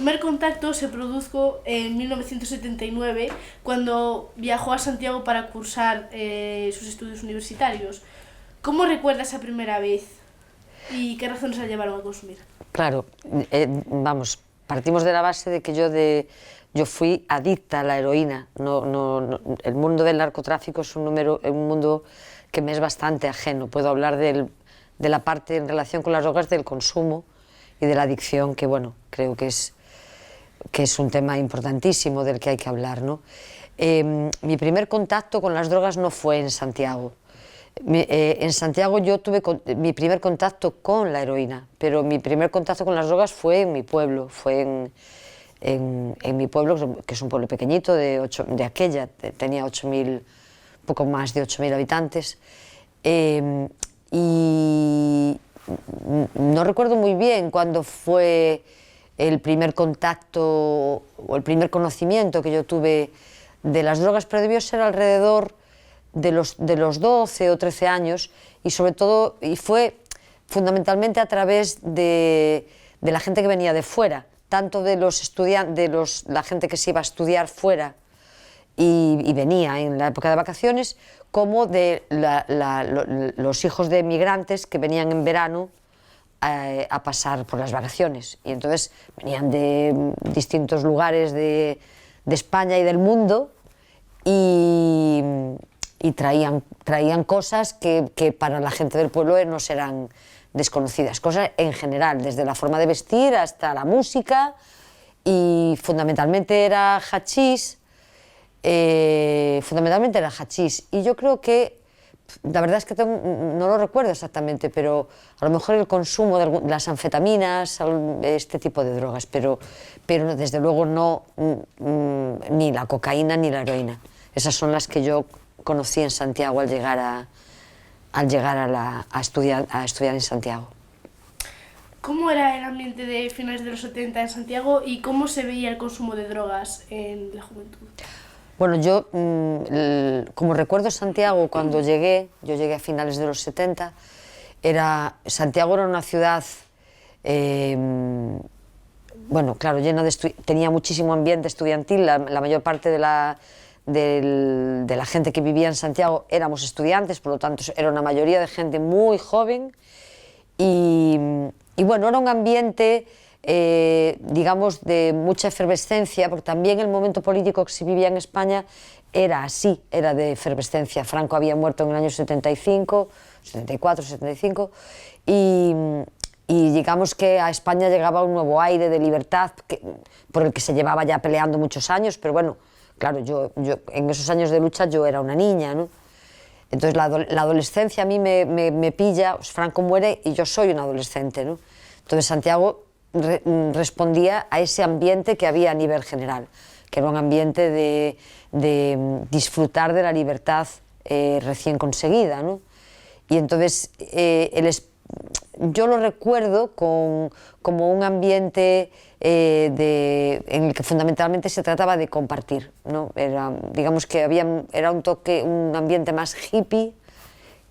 primer contacto se produjo en 1979, cuando viajó a Santiago para cursar sus estudios universitarios. ¿Cómo recuerda esa primera vez y qué razones la llevaron a consumir? Claro, vamos, partimos de la base de que yo fui adicta a la heroína. El mundo del narcotráfico es un mundo que me es bastante ajeno. Puedo hablar de la parte en relación con las drogas del consumo y de la adicción, que bueno, creo que es un tema importantísimo del que hay que hablar, ¿no? Mi primer contacto con las drogas no fue en Santiago. En Santiago yo tuve mi primer contacto con la heroína, pero mi primer contacto con las drogas fue en mi pueblo, fue en mi pueblo, que es un pueblo pequeñito, tenía 8.000, poco más de 8.000 habitantes, y no recuerdo muy bien cuándo fue el primer contacto o el primer conocimiento que yo tuve de las drogas, pero debió ser alrededor de los 12 o 13 años, y sobre todo, y fue fundamentalmente a través de la gente que venía de fuera, tanto de los estudiantes, la gente que se iba a estudiar fuera y venía en la época de vacaciones, como de los hijos de migrantes que venían en verano a pasar por las vacaciones, y entonces venían de distintos lugares de España y del mundo, y traían cosas que para la gente del pueblo no serán desconocidas, cosas en general, desde la forma de vestir hasta la música, y fundamentalmente era hachís, y yo creo que, la verdad es que no lo recuerdo exactamente, pero a lo mejor el consumo de las anfetaminas, este tipo de drogas, pero desde luego no ni la cocaína ni la heroína. Esas son las que yo conocí en Santiago al llegar a estudiar en Santiago. ¿Cómo era el ambiente de finales de los 70 en Santiago y cómo se veía el consumo de drogas en la juventud? Bueno, yo, como recuerdo Santiago, cuando yo llegué a finales de los 70, Santiago era una ciudad, bueno, claro, tenía muchísimo ambiente estudiantil. La mayor parte de la gente que vivía en Santiago éramos estudiantes, por lo tanto era una mayoría de gente muy joven, y bueno, era un ambiente, digamos, de mucha efervescencia, porque también el momento político que se vivía en España era así, era de efervescencia. Franco había muerto en el año 75, 74, 75, y digamos que a España llegaba un nuevo aire de libertad por el que se llevaba ya peleando muchos años, pero bueno, claro, yo en esos años de lucha yo era una niña, ¿no? Entonces la adolescencia a mí me pilla, Franco muere y yo soy un adolescente, ¿no? Entonces Santiago respondía a ese ambiente que había a nivel general, que era un ambiente de disfrutar de la libertad recién conseguida, ¿no? Y entonces yo lo recuerdo como un ambiente en el que fundamentalmente se trataba de compartir, ¿no? Digamos que era un ambiente más hippie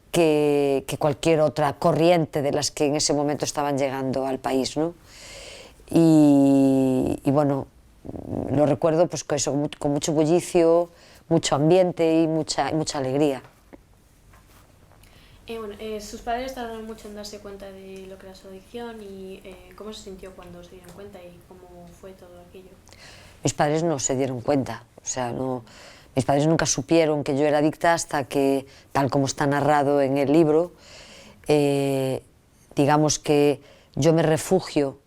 que cualquier otra corriente de las que en ese momento estaban llegando al país, ¿no? Y bueno, lo recuerdo pues con mucho bullicio, mucho ambiente y mucha alegría. Bueno, sus padres tardaron mucho en darse cuenta de lo que era su adicción, y ¿cómo se sintió cuando se dieron cuenta y cómo fue todo aquello? Mis padres no se dieron cuenta, o sea, mis padres nunca supieron que yo era adicta hasta que, tal como está narrado en el libro, digamos que yo me refugio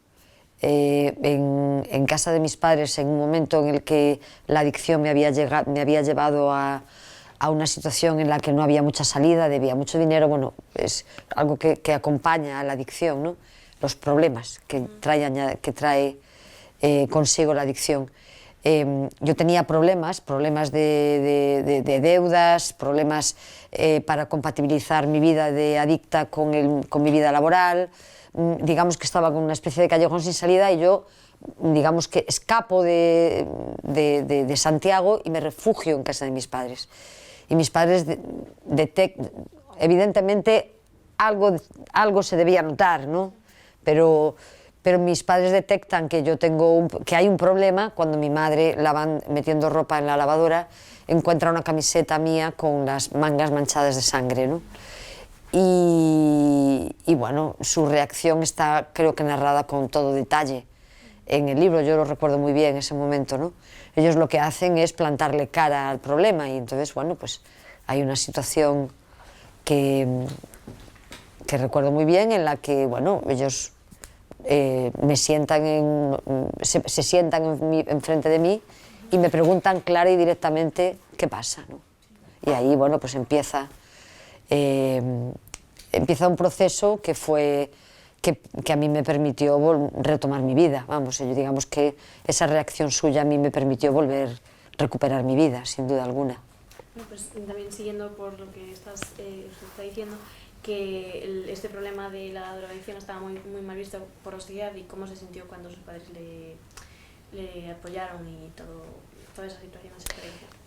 en casa de mis padres en un momento en el que la adicción me había llevado a una situación en la que no había mucha salida, debía mucho dinero. Bueno, es algo que acompaña a la adicción, ¿no? Los problemas que trae consigo la adicción. Yo tenía problemas de deudas, problemas para compatibilizar mi vida de adicta con mi vida laboral. Digamos que estaba con una especie de callejón sin salida, y yo, digamos que escapo de Santiago y me refugio en casa de mis padres. Y mis padres evidentemente algo se debía notar, ¿no? Pero pero mis padres detectan que que hay un problema cuando mi madre, metiendo ropa en la lavadora, encuentra una camiseta mía con las mangas manchadas de sangre, ¿no? Y bueno, su reacción está, creo que narrada con todo detalle en el libro. Yo lo recuerdo muy bien ese momento, ¿no? Ellos lo que hacen es plantarle cara al problema, y entonces, bueno, pues hay una situación que recuerdo muy bien, en la que, bueno, ellos se sientan enfrente de mí y me preguntan clara y directamente qué pasa, ¿no? Y ahí, bueno, pues empieza un proceso que a mí me permitió retomar mi vida. Vamos, digamos que esa reacción suya a mí me permitió recuperar mi vida, sin duda alguna. Pues también siguiendo por lo que usted está diciendo, que este problema de la drogadicción estaba muy mal visto por la sociedad, y cómo se sintió cuando sus padres le apoyaron y toda esa situación.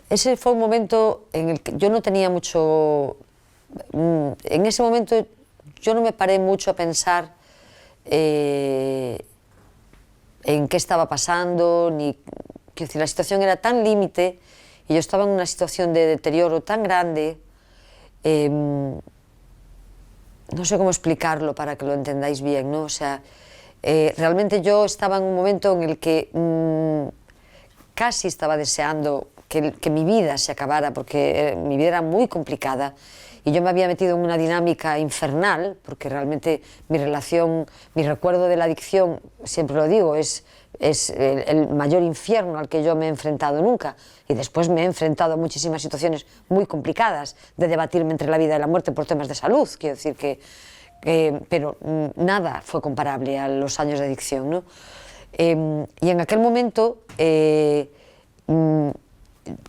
Ese fue un momento en el que yo no tenía mucho... En ese momento yo no me paré mucho a pensar en qué estaba pasando, quiero decir, la situación era tan límite y yo estaba en una situación de deterioro tan grande, no sé cómo explicarlo para que lo entendáis bien, ¿no? O sea, realmente yo estaba en un momento en el que casi estaba deseando que mi vida se acabara, porque mi vida era muy complicada y yo me había metido en una dinámica infernal, porque realmente mi recuerdo de la adicción, siempre lo digo, es el mayor infierno al que yo me he enfrentado nunca, y después me he enfrentado a muchísimas situaciones muy complicadas de debatirme entre la vida y la muerte por temas de salud, quiero decir pero nada fue comparable a los años de adicción, ¿no? Y en aquel momento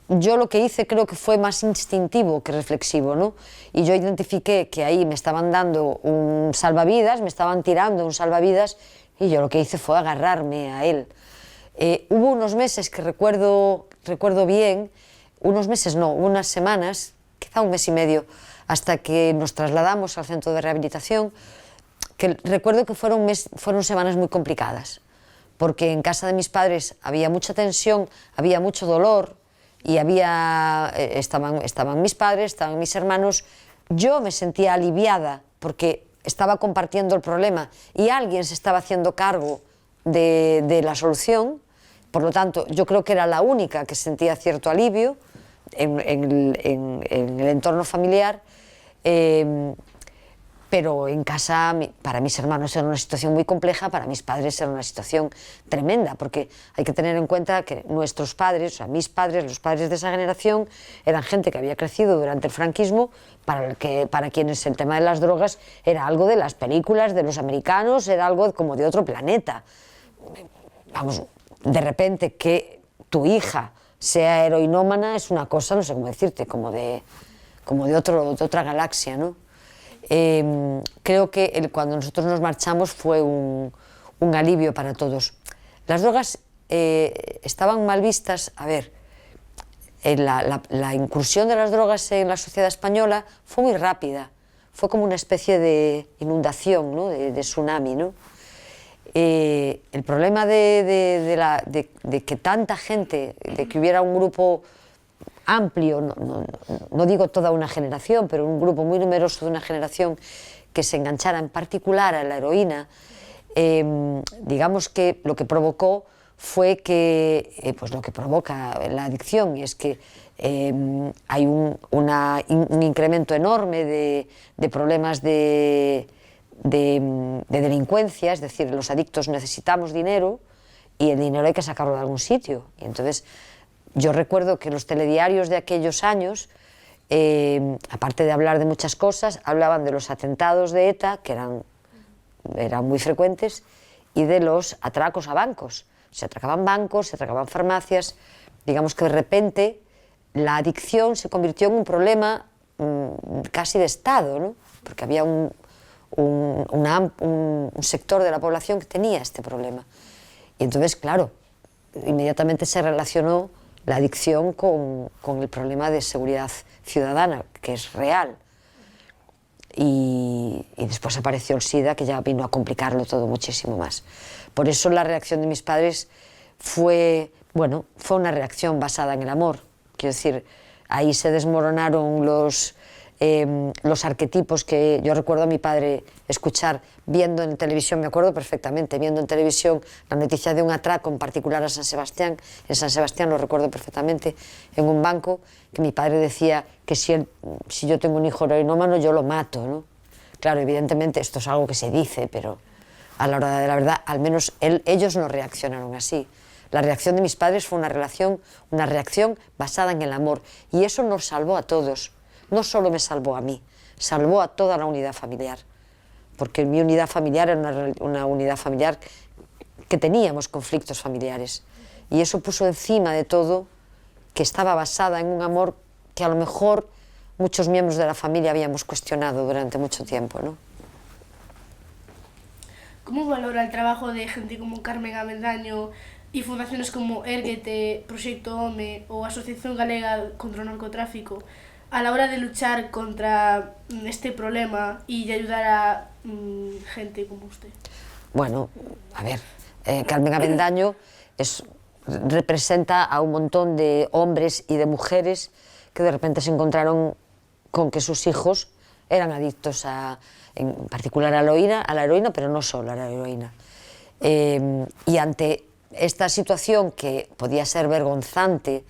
yo lo que hice creo que fue más instintivo que reflexivo, ¿no? Y yo identifiqué que ahí me estaban dando un salvavidas, me estaban tirando un salvavidas, y yo lo que hice fue agarrarme a él. Hubo unos meses que recuerdo bien, unos meses no, unas semanas, quizá un mes y medio, hasta que nos trasladamos al centro de rehabilitación, que recuerdo que fueron semanas muy complicadas, porque en casa de mis padres había mucha tensión, había mucho dolor, y estaban mis padres, estaban mis hermanos. Yo me sentía aliviada porque estaba compartiendo el problema y alguien se estaba haciendo cargo de la solución. Por lo tanto, yo creo que era la única que sentía cierto alivio en el entorno familiar, pero en casa, para mis hermanos era una situación muy compleja, para mis padres era una situación tremenda, porque hay que tener en cuenta que nuestros padres, o sea, mis padres, los padres de esa generación, eran gente que había crecido durante el franquismo, para quienes el tema de las drogas era algo de las películas, de los americanos, era algo como de otro planeta. Vamos, de repente que tu hija sea heroinómana es una cosa, no sé cómo decirte, como de otra galaxia, ¿no? Creo que cuando nosotros nos marchamos fue un alivio para todos. Las drogas estaban mal vistas. A ver, la incursión de las drogas en la sociedad española fue muy rápida, fue como una especie de inundación, ¿no? de tsunami, ¿no? El problema de que tanta gente, de que hubiera un grupo amplio, no digo toda una generación, pero un grupo muy numeroso de una generación que se enganchara en particular a la heroína, digamos que lo que provocó fue que, pues lo que provoca la adicción, y es que hay un incremento enorme de problemas de delincuencia, es decir, los adictos necesitamos dinero y el dinero hay que sacarlo de algún sitio, y entonces yo recuerdo que los telediarios de aquellos años, aparte de hablar de muchas cosas, hablaban de los atentados de ETA, que eran muy frecuentes, y de los atracos a bancos. Se atracaban bancos, se atracaban farmacias. Digamos que de repente la adicción se convirtió en un problema casi de Estado, ¿no? Porque había un sector de la población que tenía este problema. Y entonces, claro, inmediatamente se relacionó la adicción con el problema de seguridad ciudadana, que es real. Y y después apareció el SIDA, que ya vino a complicarlo todo muchísimo más. Por eso la reacción de mis padres fue una reacción basada en el amor. Quiero decir, ahí se desmoronaron los arquetipos que yo recuerdo a mi padre escuchar viendo en televisión, me acuerdo perfectamente, viendo en televisión la noticia de un atraco en particular a San Sebastián. En San Sebastián, lo recuerdo perfectamente, en un banco, que mi padre decía que si yo tengo un hijo heroinómano yo lo mato, ¿no? Claro, evidentemente esto es algo que se dice, pero a la hora de la verdad, al menos ellos no reaccionaron así. La reacción de mis padres fue una reacción basada en el amor, y eso nos salvó a todos. No solo me salvó a mí, salvó a toda la unidad familiar, porque mi unidad familiar era una unidad familiar que teníamos conflictos familiares, y eso puso encima de todo que estaba basada en un amor que a lo mejor muchos miembros de la familia habíamos cuestionado durante mucho tiempo, ¿no? ¿Cómo valora el trabajo de gente como Carmen Avendaño y fundaciones como Érguete, Proxecto Home o Asociación Galega contra o Narcotráfico a la hora de luchar contra este problema y de ayudar a gente como usted? Bueno, a ver, Carmen Avendaño representa a un montón de hombres y de mujeres que de repente se encontraron con que sus hijos eran adictos en particular a la heroína, pero no solo a la heroína. Y ante esta situación que podía ser vergonzante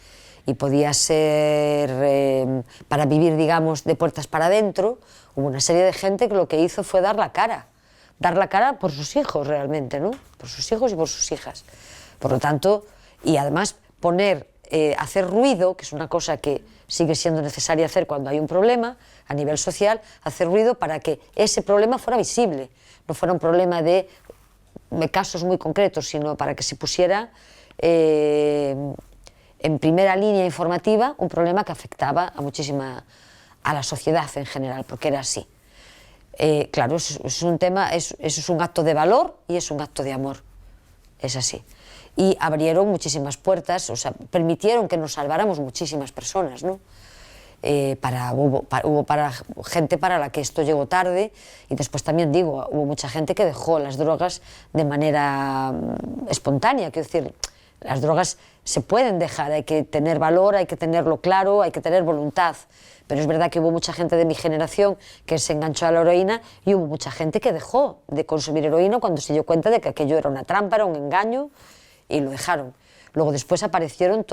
y podía ser para vivir, digamos, de puertas para adentro, hubo una serie de gente que lo que hizo fue dar la cara por sus hijos realmente, ¿no? Por sus hijos y por sus hijas. Por lo tanto, y además hacer ruido, que es una cosa que sigue siendo necesaria hacer cuando hay un problema a nivel social, hacer ruido para que ese problema fuera visible, no fuera un problema de casos muy concretos, sino para que se pusiera en primera línea informativa un problema que afectaba a la sociedad en general, porque era así. Claro, eso es un tema, eso es un acto de valor y es un acto de amor, es así. Y abrieron muchísimas puertas, o sea, permitieron que nos salváramos muchísimas personas, ¿no? Hubo gente para la que esto llegó tarde, y después también digo, hubo mucha gente que dejó las drogas de manera espontánea. Quiero decir, las drogas se pueden dejar, hay que tener valor, hay que tenerlo claro, hay que tener voluntad. Pero es verdad que hubo mucha gente de mi generación que se enganchó a la heroína, y hubo mucha gente que dejó de consumir heroína cuando se dio cuenta de que aquello era una trampa, era un engaño, y lo dejaron. Luego después aparecieron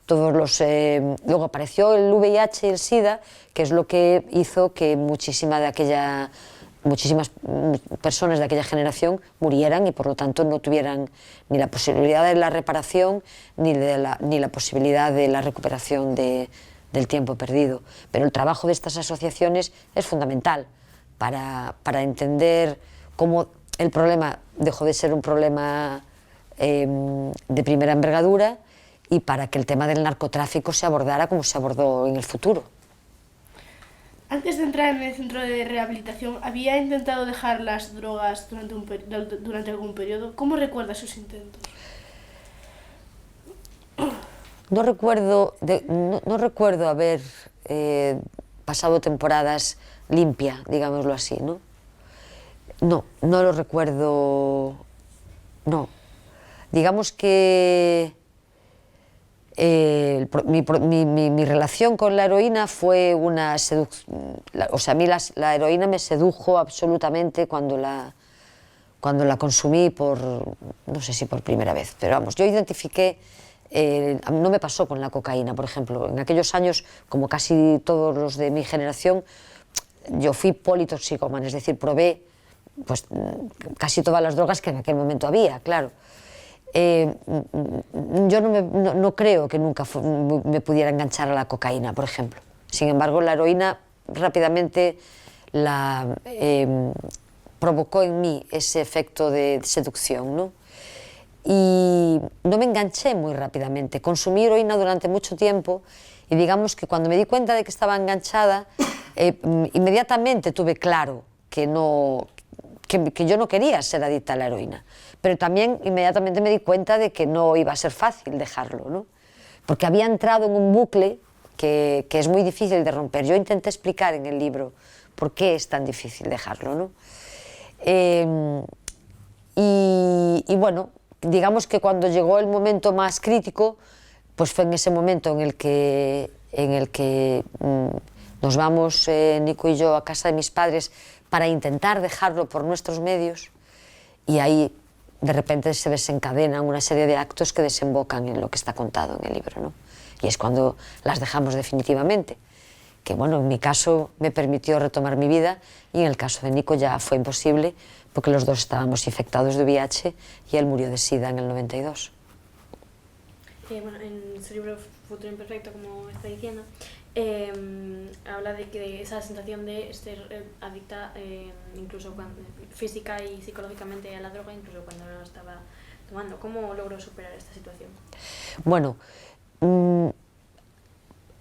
luego apareció el VIH y el SIDA, que es lo que hizo que muchísimas personas de aquella generación murieran y por lo tanto no tuvieran ni la posibilidad de la reparación ni la posibilidad de la recuperación del tiempo perdido. Pero el trabajo de estas asociaciones es fundamental para entender cómo el problema dejó de ser un problema de primera envergadura, y para que el tema del narcotráfico se abordara como se abordó en el futuro. Antes de entrar en el centro de rehabilitación, ¿había intentado dejar las drogas durante algún periodo? ¿Cómo recuerda sus intentos? No recuerdo haber pasado temporadas limpia, digámoslo así, ¿no? No lo recuerdo, no. Digamos que mi relación con la heroína fue una seducción. O sea, a mí la heroína me sedujo absolutamente cuando la consumí no sé si por primera vez, pero vamos, yo identifiqué, no me pasó con la cocaína, por ejemplo. En aquellos años, como casi todos los de mi generación, yo fui politoxicómana, es decir, probé pues casi todas las drogas que en aquel momento había, claro. Yo no creo que nunca me pudiera enganchar a la cocaína, por ejemplo. Sin embargo, la heroína rápidamente provocó en mí ese efecto de seducción, ¿no? Y no me enganché muy rápidamente. Consumí heroína durante mucho tiempo, y digamos que cuando me di cuenta de que estaba enganchada, inmediatamente tuve claro que yo no quería ser adicta a la heroína. Pero también inmediatamente me di cuenta de que no iba a ser fácil dejarlo, ¿no? Porque había entrado en un bucle que es muy difícil de romper. Yo intenté explicar en el libro por qué es tan difícil dejarlo, ¿no? Y bueno, digamos que cuando llegó el momento más crítico, pues fue en ese momento en el que nos vamos Nico y yo a casa de mis padres para intentar dejarlo por nuestros medios, y ahí de repente se desencadenan una serie de actos que desembocan en lo que está contado en el libro, ¿no? Y es cuando las dejamos definitivamente, que bueno, en mi caso me permitió retomar mi vida, y en el caso de Nico ya fue imposible porque los dos estábamos infectados de VIH y él murió de SIDA en el 92. Bueno, en su libro Futuro Imperfecto, como está diciendo, habla de que esa sensación de ser adicta incluso física y psicológicamente a la droga, incluso cuando no la estaba tomando. ¿Cómo logró superar esta situación? Bueno,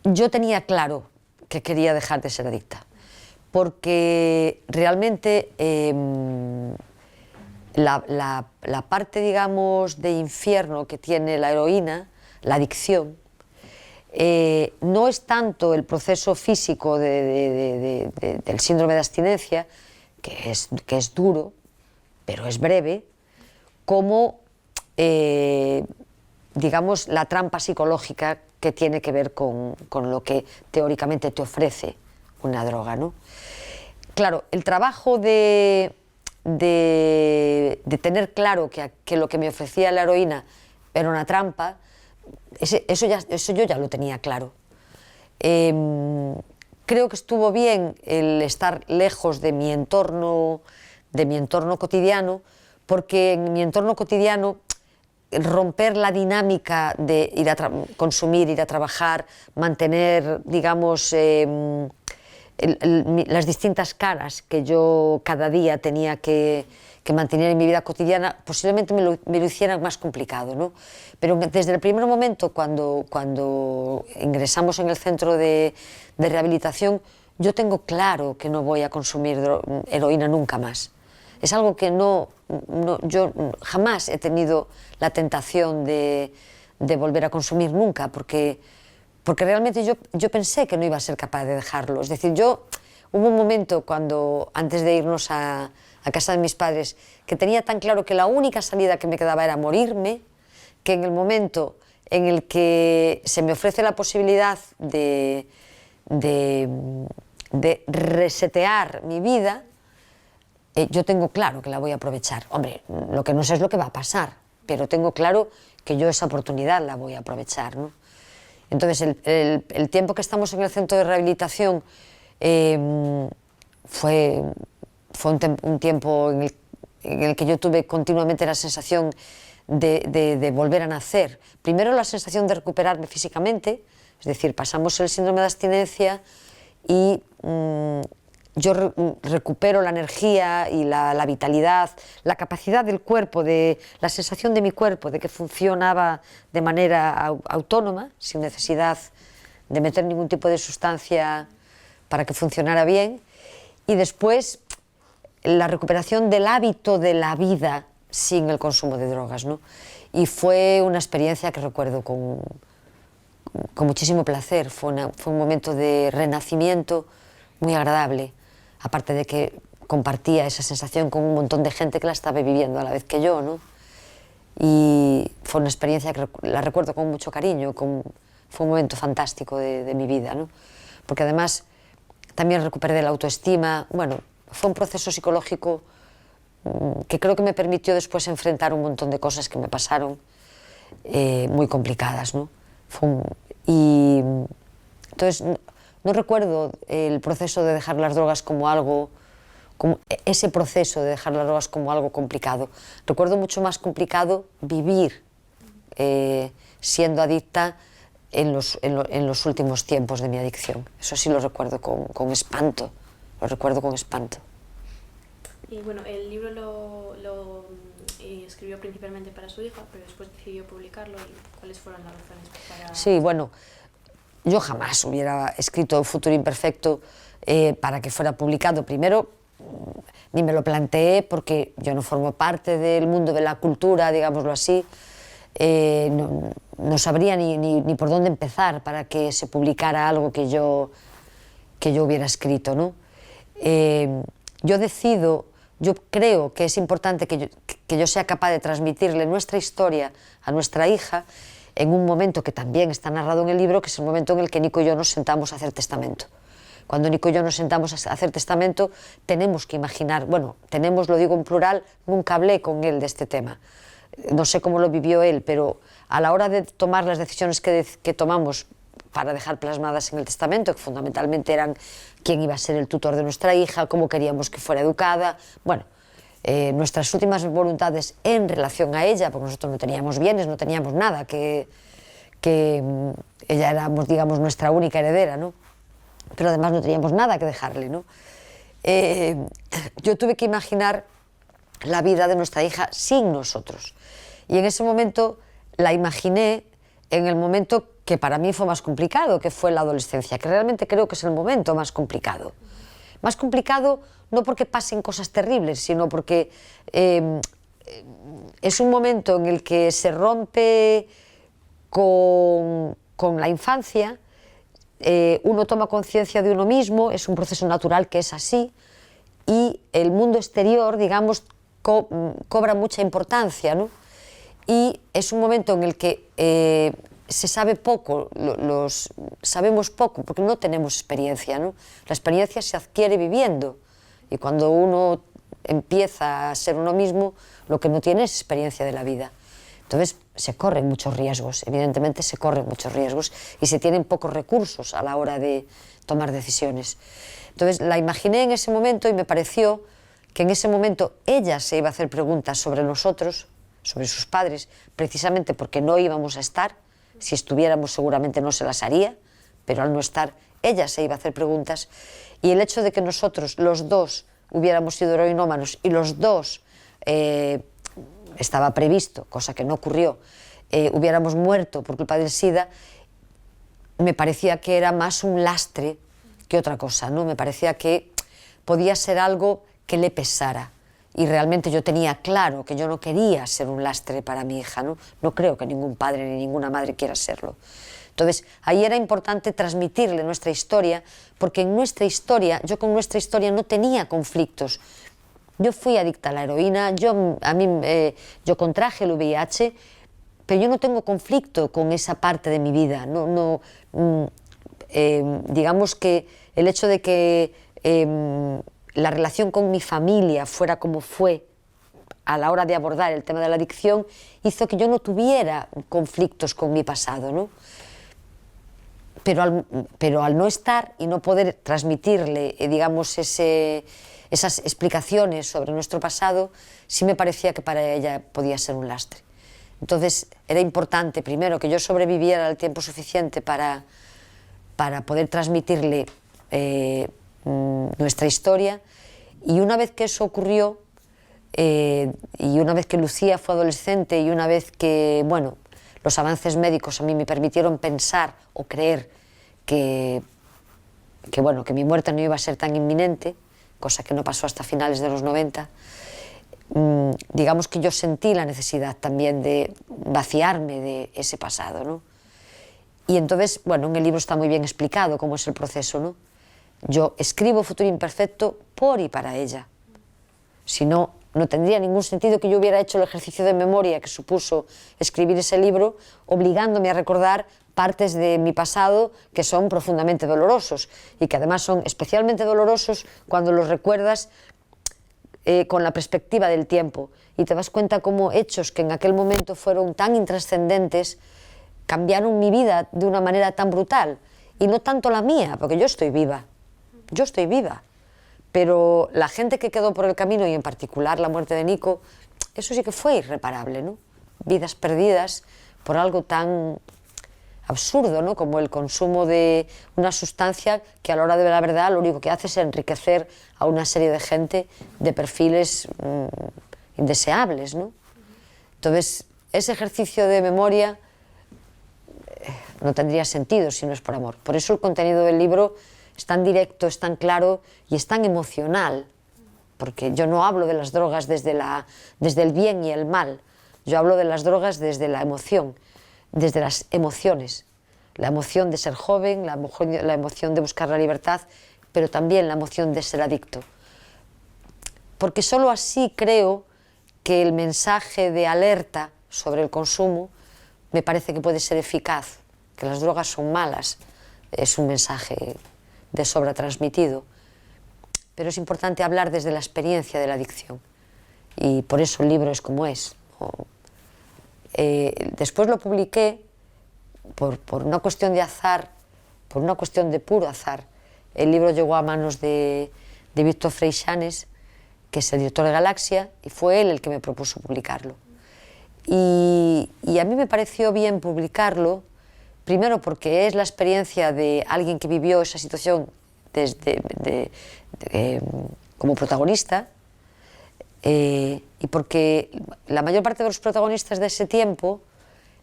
yo tenía claro que quería dejar de ser adicta, porque realmente la parte, digamos, de infierno que tiene la heroína, la adicción, no es tanto el proceso físico del síndrome de abstinencia, que es duro, pero es breve, como, digamos, la trampa psicológica que tiene que ver con lo que teóricamente te ofrece una droga, ¿no? Claro, el trabajo de tener claro que lo que me ofrecía la heroína era una trampa, eso yo ya lo tenía claro. Creo que estuvo bien el estar lejos de mi entorno cotidiano, porque en mi entorno cotidiano romper la dinámica de ir a consumir, ir a trabajar, mantener, digamos, las distintas caras que yo cada día tenía que mantener en mi vida cotidiana, posiblemente me lo hicieran más complicado, ¿no? Pero desde el primer momento, cuando ingresamos en el centro de rehabilitación, yo tengo claro que no voy a consumir heroína nunca más. Es algo que yo jamás he tenido la tentación de volver a consumir nunca, porque realmente yo pensé que no iba a ser capaz de dejarlo. Es decir, hubo un momento antes de irnos a casa de mis padres, que tenía tan claro que la única salida que me quedaba era morirme, que en el momento en el que se me ofrece la posibilidad de resetear mi vida, yo tengo claro que la voy a aprovechar. Hombre, lo que no sé es lo que va a pasar, pero tengo claro que yo esa oportunidad la voy a aprovechar, ¿no? Entonces, el tiempo que estamos en el centro de rehabilitación fue un tiempo en el que yo tuve continuamente la sensación de volver a nacer. Primero la sensación de recuperarme físicamente, es decir, pasamos el síndrome de abstinencia y yo recupero la energía y la vitalidad, la capacidad del cuerpo, la sensación de mi cuerpo de que funcionaba de manera autónoma, sin necesidad de meter ningún tipo de sustancia para que funcionara bien. Y después la recuperación del hábito de la vida sin el consumo de drogas, ¿no? Y fue una experiencia que recuerdo con muchísimo placer. Fue un momento de renacimiento muy agradable, aparte de que compartía esa sensación con un montón de gente que la estaba viviendo a la vez que yo, ¿no? Y fue una experiencia que la recuerdo con mucho cariño, fue un momento fantástico de mi vida, ¿no? Porque además también recuperé la autoestima. Bueno, fue un proceso psicológico que creo que me permitió después enfrentar un montón de cosas que me pasaron muy complicadas, ¿no? Y entonces no recuerdo el proceso de dejar las drogas ese proceso de dejar las drogas como algo complicado. Recuerdo mucho más complicado vivir siendo adicta en los últimos tiempos de mi adicción. Eso sí lo recuerdo con espanto, lo recuerdo con espanto. Y bueno, el libro lo escribió principalmente para su hija, pero después decidió publicarlo. ¿Y cuáles fueron las razones para...? Sí, bueno, yo jamás hubiera escrito Futuro Imperfecto para que fuera publicado. Primero, ni me lo planteé porque yo no formo parte del mundo de la cultura, digámoslo así. No sabría ni por dónde empezar para que se publicara algo que yo hubiera escrito, ¿no? yo decido, yo creo que es importante que yo sea capaz de transmitirle nuestra historia a nuestra hija en un momento que también está narrado en el libro, que es el momento en el que Nico y yo nos sentamos a hacer testamento. Cuando Nico y yo nos sentamos a hacer testamento, tenemos que imaginar, bueno, tenemos, lo digo en plural, nunca hablé con él de este tema. No sé cómo lo vivió él, pero a la hora de tomar las decisiones que tomamos para dejar plasmadas en el testamento, que fundamentalmente eran quién iba a ser el tutor de nuestra hija, cómo queríamos que fuera educada, bueno, nuestras últimas voluntades en relación a ella, porque nosotros no teníamos bienes, no teníamos nada, que ella era, digamos, nuestra única heredera, ¿no? Pero además no teníamos nada que dejarle, ¿no? Yo tuve que imaginar la vida de nuestra hija sin nosotros. Y en ese momento la imaginé en el momento que para mí fue más complicado, que fue la adolescencia, que realmente creo que es el momento más complicado. Más complicado no porque pasen cosas terribles, sino porque es un momento en el que se rompe con la infancia, uno toma conciencia de uno mismo, es un proceso natural que es así, y el mundo exterior, digamos, cobra mucha importancia, ¿no? Y es un momento en el que se sabe poco, sabemos poco, porque no tenemos experiencia, ¿no? La experiencia se adquiere viviendo, y cuando uno empieza a ser uno mismo, lo que no tiene es experiencia de la vida. Entonces se corren muchos riesgos, evidentemente se corren muchos riesgos, y se tienen pocos recursos a la hora de tomar decisiones. Entonces la imaginé en ese momento y me pareció que en ese momento ella se iba a hacer preguntas sobre nosotros, sobre sus padres, precisamente porque no íbamos a estar. Si estuviéramos seguramente no se las haría, pero al no estar ella se iba a hacer preguntas, y el hecho de que nosotros los dos hubiéramos sido heroinómanos y los dos, estaba previsto, cosa que no ocurrió, hubiéramos muerto por culpa del SIDA, me parecía que era más un lastre que otra cosa, ¿no? Me parecía que podía ser algo que le pesara. Y realmente yo tenía claro que yo no quería ser un lastre para mi hija, ¿no? No creo que ningún padre ni ninguna madre quiera serlo. Entonces, ahí era importante transmitirle nuestra historia, porque en nuestra historia, yo con nuestra historia no tenía conflictos. Yo fui adicta a la heroína, yo contraje el VIH, pero yo no tengo conflicto con esa parte de mi vida. Digamos que el hecho de que la relación con mi familia fuera como fue a la hora de abordar el tema de la adicción hizo que yo no tuviera conflictos con mi pasado, ¿no? Pero al no estar y no poder transmitirle, digamos, esas explicaciones sobre nuestro pasado, sí me parecía que para ella podía ser un lastre. Entonces era importante, primero, que yo sobreviviera el tiempo suficiente para poder transmitirle nuestra historia, y una vez que eso ocurrió, y una vez que Lucía fue adolescente, y una vez que, bueno, los avances médicos a mí me permitieron pensar o creer que mi muerte no iba a ser tan inminente, cosa que no pasó hasta finales de los 90, digamos que yo sentí la necesidad también de vaciarme de ese pasado, ¿no? Y entonces, bueno, en el libro está muy bien explicado cómo es el proceso, ¿no? Yo escribo Futuro Imperfecto por y para ella. Si no, no tendría ningún sentido que yo hubiera hecho el ejercicio de memoria que supuso escribir ese libro, obligándome a recordar partes de mi pasado que son profundamente dolorosos, y que además son especialmente dolorosos cuando los recuerdas con la perspectiva del tiempo, y te das cuenta cómo hechos que en aquel momento fueron tan intrascendentes cambiaron mi vida de una manera tan brutal, y no tanto la mía, porque yo estoy viva, pero la gente que quedó por el camino, y en particular la muerte de Nico, eso sí que fue irreparable, ¿no? Vidas perdidas por algo tan absurdo, ¿no? Como el consumo de una sustancia que a la hora de la verdad lo único que hace es enriquecer a una serie de gente de perfiles indeseables, ¿no? Entonces, ese ejercicio de memoria no tendría sentido si no es por amor. Por eso el contenido del libro es tan directo, es tan claro y es tan emocional, porque yo no hablo de las drogas desde el bien y el mal, yo hablo de las drogas desde la emoción, desde las emociones, la emoción de ser joven, la emoción de buscar la libertad pero también la emoción de ser adicto. Porque solo así creo que el mensaje de alerta sobre el consumo me parece que puede ser eficaz, que las drogas son malas, es un mensaje de sobra transmitido, pero es importante hablar desde la experiencia de la adicción y por eso el libro es como es. Después lo publiqué por una cuestión de azar, por una cuestión de puro azar. El libro llegó a manos de Víctor Freixanes, que es el director de Galaxia, y fue él el que me propuso publicarlo. Y a mí me pareció bien publicarlo, primero porque es la experiencia de alguien que vivió esa situación como protagonista, y porque la mayor parte de los protagonistas de ese tiempo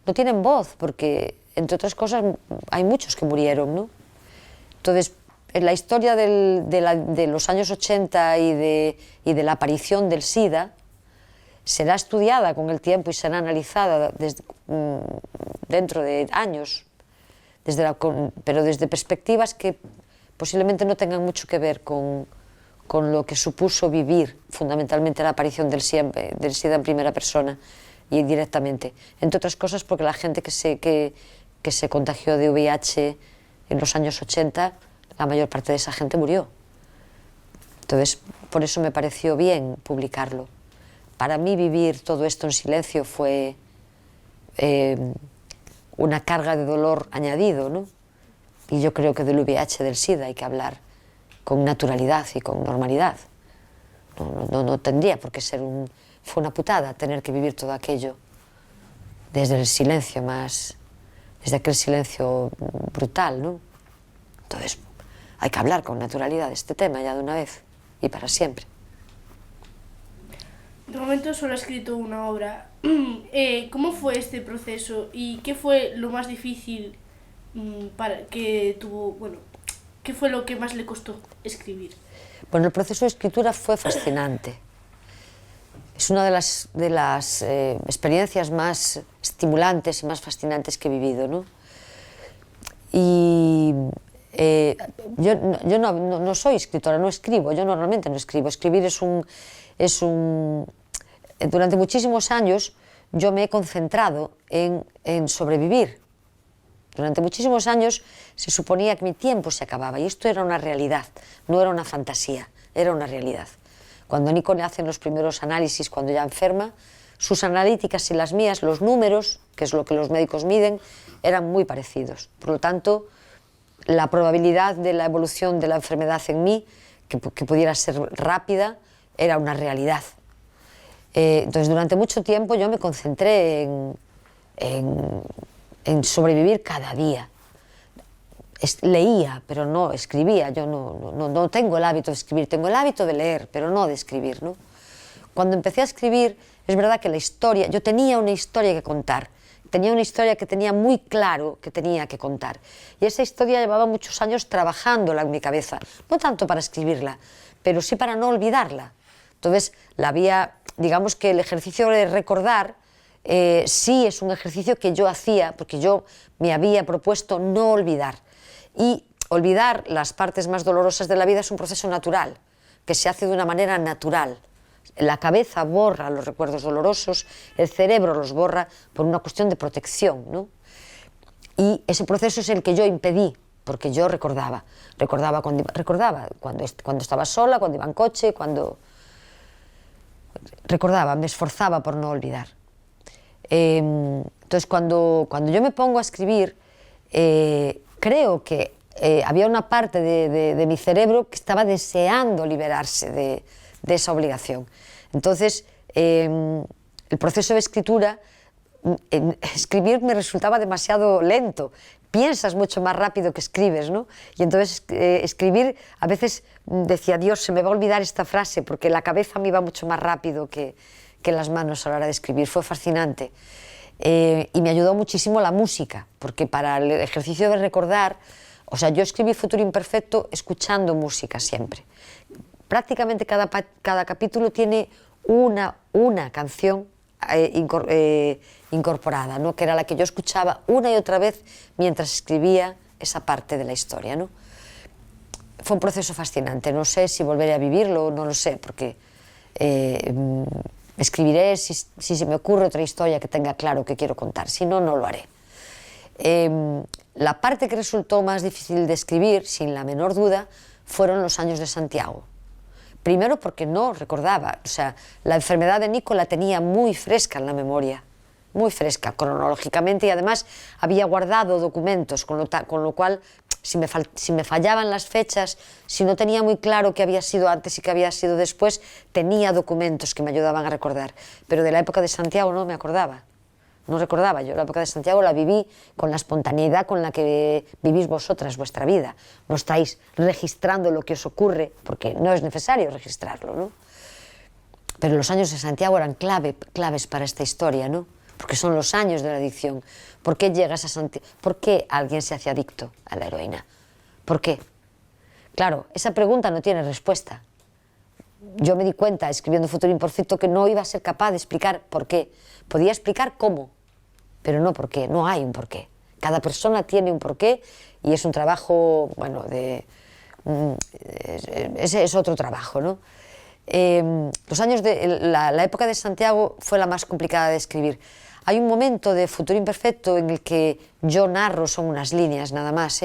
no tienen voz, porque, entre otras cosas, hay muchos que murieron, ¿no? Entonces, la historia de los años 80 y de la aparición del SIDA será estudiada con el tiempo y será analizada dentro de años, pero desde perspectivas que posiblemente no tengan mucho que ver con lo que supuso vivir fundamentalmente la aparición del SIDA en primera persona y directamente. Entre otras cosas porque la gente que se contagió de VIH en los años 80, la mayor parte de esa gente murió. Entonces, por eso me pareció bien publicarlo. Para mí vivir todo esto en silencio fue una carga de dolor añadido, ¿no? Y yo creo que del VIH, del SIDA, hay que hablar con naturalidad y con normalidad. No tendría por qué ser fue una putada tener que vivir todo aquello desde el silencio desde aquel silencio brutal, ¿no? Entonces, hay que hablar con naturalidad de este tema ya de una vez y para siempre. De momento solo he escrito una obra. ¿Cómo fue este proceso y qué fue lo más difícil qué fue lo que más le costó escribir? Bueno, el proceso de escritura fue fascinante. Es una de las experiencias más estimulantes y más fascinantes que he vivido, ¿no? Y yo no soy escritora, no escribo, yo normalmente no escribo. Escribir durante muchísimos años yo me he concentrado en sobrevivir. Durante muchísimos años se suponía que mi tiempo se acababa y esto era una realidad, no era una fantasía, era una realidad. Cuando Nico le hacen los primeros análisis cuando ya enferma, sus analíticas y las mías, los números, que es lo que los médicos miden, eran muy parecidos. Por lo tanto, la probabilidad de la evolución de la enfermedad en mí, que pudiera ser rápida, era una realidad. Entonces, durante mucho tiempo yo me concentré en sobrevivir cada día. Leía, pero no escribía. Yo no tengo el hábito de escribir, tengo el hábito de leer, pero no de escribir, ¿no? Cuando empecé a escribir, es verdad que yo tenía una historia que contar. Tenía una historia que tenía muy claro que tenía que contar. Y esa historia llevaba muchos años trabajándola en mi cabeza. No tanto para escribirla, pero sí para no olvidarla. Entonces, digamos que el ejercicio de recordar sí es un ejercicio que yo hacía, porque yo me había propuesto no olvidar. Y olvidar las partes más dolorosas de la vida es un proceso natural, que se hace de una manera natural. La cabeza borra los recuerdos dolorosos, el cerebro los borra por una cuestión de protección, ¿no? Y ese proceso es el que yo impedí, porque yo recordaba cuando estaba sola, cuando iba en coche, me esforzaba por no olvidar. Entonces, cuando yo me pongo a escribir, creo que había una parte de mi cerebro que estaba deseando liberarse de esa obligación. Entonces, el proceso de escritura, escribir me resultaba demasiado lento. Piensas mucho más rápido que escribes, ¿no? Y entonces escribir, a veces decía, Dios, se me va a olvidar esta frase, porque la cabeza me iba mucho más rápido que las manos a la hora de escribir. Fue fascinante. Y me ayudó muchísimo la música, porque para el ejercicio de recordar, o sea, yo escribí Futuro Imperfecto escuchando música siempre. Prácticamente cada capítulo tiene una canción incorporada, ¿no? Que era la que yo escuchaba una y otra vez mientras escribía esa parte de la historia, ¿no? fue un proceso fascinante. No sé si volveré a vivirlo, no lo sé, porque escribiré si se me ocurre otra historia que tenga claro que quiero contar, si no, no lo haré. La parte que resultó más difícil de escribir, sin la menor duda, fueron los años de Santiago. Primero porque no recordaba, o sea, la enfermedad de Nico la tenía muy fresca en la memoria, muy fresca, cronológicamente, y además había guardado documentos, con lo cual, si me fallaban las fechas, si no tenía muy claro qué había sido antes y qué había sido después, tenía documentos que me ayudaban a recordar, pero de la época de Santiago no me acordaba. No recordaba, yo la época de Santiago la viví con la espontaneidad con la que vivís vosotras vuestra vida. No estáis registrando lo que os ocurre, porque no es necesario registrarlo, ¿no? Pero los años de Santiago eran claves para esta historia, ¿no? Porque son los años de la adicción. ¿Por qué llegas a Santiago? ¿Por qué alguien se hace adicto a la heroína? ¿Por qué? Claro, esa pregunta no tiene respuesta. Yo me di cuenta, escribiendo Futuro Imperfecto, que no iba a ser capaz de explicar por qué. Podía explicar cómo, pero no por qué, no hay un porqué. Cada persona tiene un porqué y es un trabajo, bueno, ese es otro trabajo, ¿no? Los años la época de Santiago fue la más complicada de escribir. Hay un momento de Futuro Imperfecto en el que yo narro, son unas líneas nada más,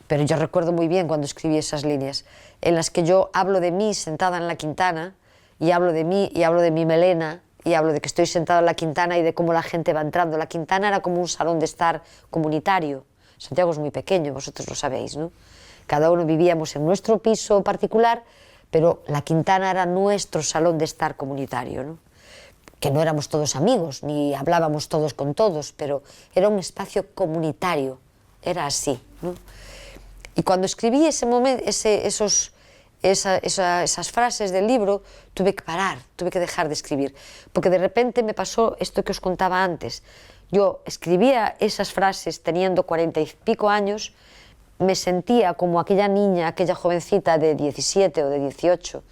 pero yo recuerdo muy bien cuando escribí esas líneas, en las que yo hablo de mí sentada en la Quintana, y hablo de mí, y hablo de mi melena, y hablo de que estoy sentada en la Quintana y de cómo la gente va entrando. La Quintana era como un salón de estar comunitario. Santiago es muy pequeño, vosotros lo sabéis, ¿no? Cada uno vivíamos en nuestro piso particular, pero la Quintana era nuestro salón de estar comunitario, ¿no? Que no éramos todos amigos, ni hablábamos todos con todos, pero era un espacio comunitario, era así, ¿no? Y cuando escribí esas frases del libro, tuve que parar, tuve que dejar de escribir, porque de repente me pasó esto que os contaba antes. Yo escribía esas frases teniendo 40 y pico años, me sentía como aquella niña, aquella jovencita de 17 o de 18,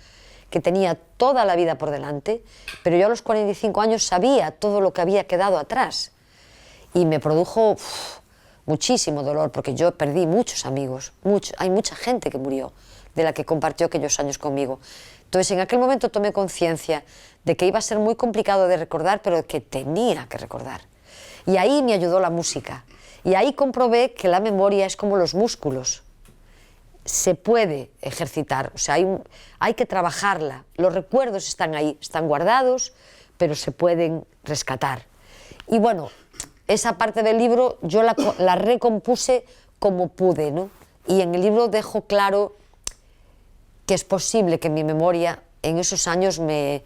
que tenía toda la vida por delante, pero yo a los 45 años sabía todo lo que había quedado atrás. Y me produjo muchísimo dolor, porque yo perdí muchos amigos, hay mucha gente que murió, de la que compartió aquellos años conmigo. Entonces, en aquel momento tomé conciencia de que iba a ser muy complicado de recordar, pero que tenía que recordar. Y ahí me ayudó la música. Y ahí comprobé que la memoria es como los músculos. Se puede ejercitar, o sea, hay que trabajarla. Los recuerdos están ahí, están guardados, pero se pueden rescatar. Y bueno, esa parte del libro yo la recompuse como pude, ¿no? Y en el libro dejo claro que es posible que mi memoria en esos años me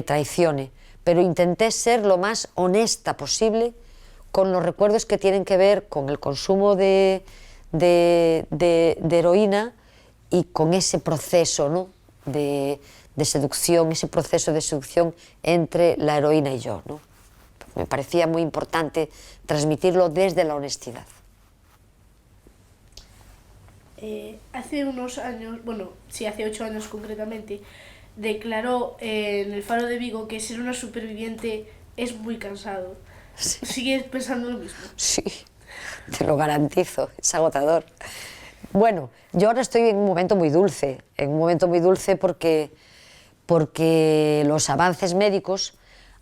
traicione, pero intenté ser lo más honesta posible con los recuerdos que tienen que ver con el consumo de heroína y con ese proceso, ¿no? de seducción, ese proceso de seducción entre la heroína y yo, ¿no? Me parecía muy importante transmitirlo desde la honestidad. Hace unos años, bueno, sí, hace 8 años concretamente, declaró en el Faro de Vigo que ser una superviviente es muy cansado. Sí. ¿Sigues pensando lo mismo? Sí, te lo garantizo, es agotador. Bueno, yo ahora estoy en un momento muy dulce, porque los avances médicos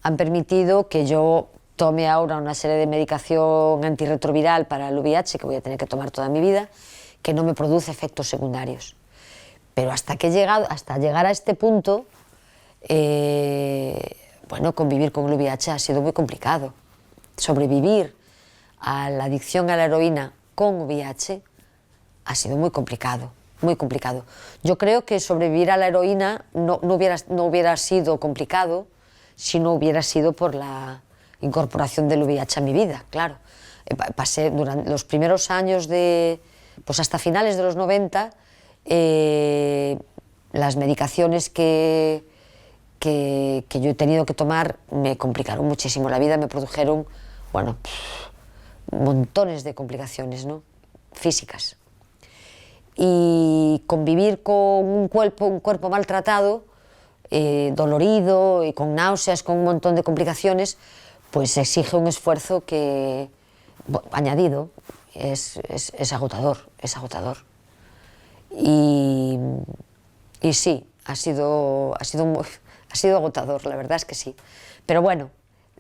han permitido que yo tome ahora una serie de medicación antirretroviral para el VIH, que voy a tener que tomar toda mi vida, que no me produce efectos secundarios. Pero hasta llegar a este punto, bueno, convivir con el VIH ha sido muy complicado. Sobrevivir a la adicción a la heroína con VIH ha sido muy complicado, muy complicado. Yo creo que sobrevivir a la heroína no hubiera sido complicado si no hubiera sido por la incorporación del VIH a mi vida, claro. Pasé durante los primeros años pues hasta finales de los 90, las medicaciones que yo he tenido que tomar me complicaron muchísimo la vida, me produjeron, bueno, montones de complicaciones, ¿no? Físicas. Y convivir con un cuerpo maltratado, dolorido y con náuseas, con un montón de complicaciones, pues exige un esfuerzo que, añadido, es agotador, es agotador. Y sí, ha sido agotador, la verdad es que sí. Pero bueno,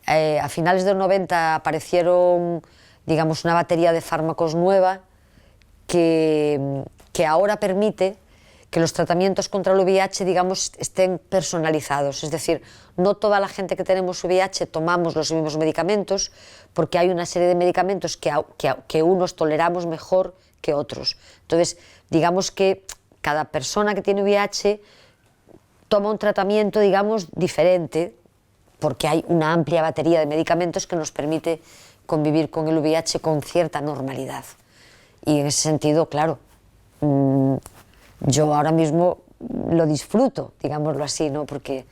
a finales de los 90 aparecieron, digamos, una batería de fármacos nueva que ahora permite que los tratamientos contra el VIH, digamos, estén personalizados. Es decir, no toda la gente que tenemos VIH tomamos los mismos medicamentos, porque hay una serie de medicamentos que unos toleramos mejor que otros. Entonces, digamos que cada persona que tiene VIH toma un tratamiento, digamos, diferente, porque hay una amplia batería de medicamentos que nos permite convivir con el VIH con cierta normalidad. Y en ese sentido, claro, yo ahora mismo lo disfruto, digámoslo así, ¿no? Porque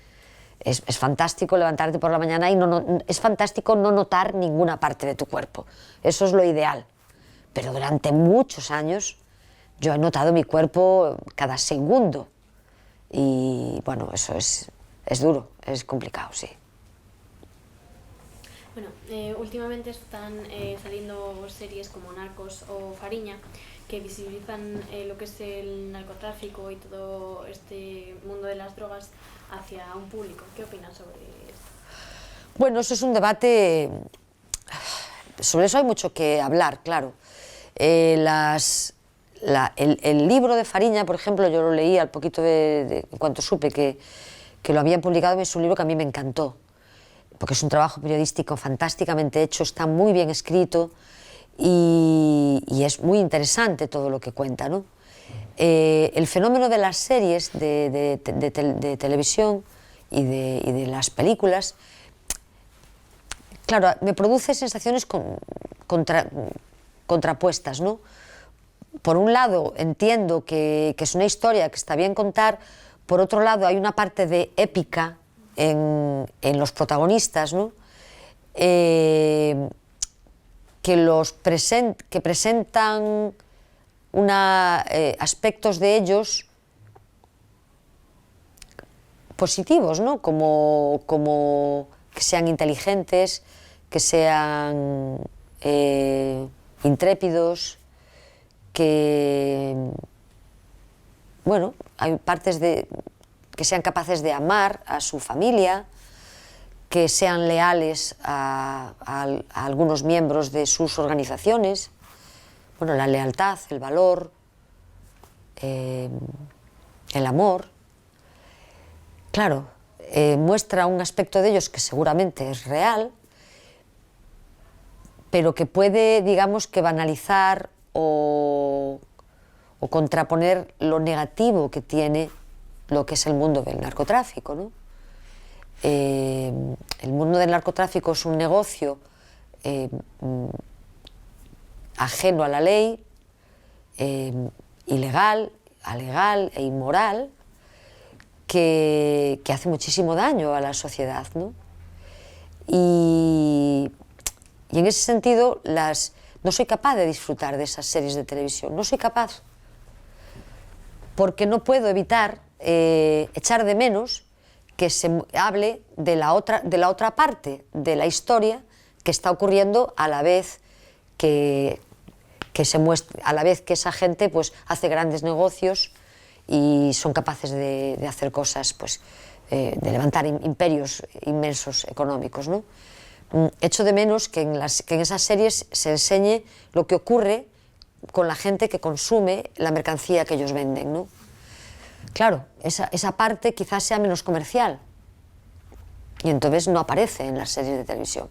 es fantástico levantarte por la mañana y es fantástico no notar ninguna parte de tu cuerpo. Eso es lo ideal. Pero durante muchos años yo he notado mi cuerpo cada segundo. Y bueno, eso es duro, es complicado, sí. Bueno, últimamente están saliendo series como Narcos o Fariña, que visibilizan lo que es el narcotráfico y todo este mundo de las drogas hacia un público. ¿Qué opinas sobre esto? Bueno, eso es un debate, sobre eso hay mucho que hablar, claro. El libro de Fariña, por ejemplo, yo lo leí al poquito en cuanto supe que lo habían publicado, es un libro que a mí me encantó, porque es un trabajo periodístico fantásticamente hecho, está muy bien escrito y es muy interesante todo lo que cuenta, ¿no? El fenómeno de las series de televisión y de las películas, claro, me produce sensaciones contrapuestas, ¿no? Por un lado, entiendo que es una historia que está bien contar, por otro lado, hay una parte de épica en los protagonistas, ¿no? Que presentan aspectos de ellos positivos, ¿no? Como que sean inteligentes, que sean intrépidos, que, bueno, hay partes que sean capaces de amar a su familia, que sean leales a algunos miembros de sus organizaciones. Bueno, la lealtad, el valor, el amor. Claro, muestra un aspecto de ellos que seguramente es real, pero que puede, digamos, que banalizar o contraponer lo negativo que tiene lo que es el mundo del narcotráfico, ¿no? El mundo del narcotráfico es un negocio ajeno a la ley, ilegal, alegal e inmoral, que hace muchísimo daño a la sociedad, ¿no? Y en ese sentido no soy capaz de disfrutar de esas series de televisión, no soy capaz, porque no puedo evitar echar de menos que se hable de la otra parte de la historia que está ocurriendo a la vez que esa gente pues hace grandes negocios y son capaces de hacer cosas, pues de levantar imperios inmensos económicos, ¿no? Echo de menos que en esas series se enseñe lo que ocurre con la gente que consume la mercancía que ellos venden, ¿no? Claro, esa parte quizás sea menos comercial y entonces no aparece en las series de televisión.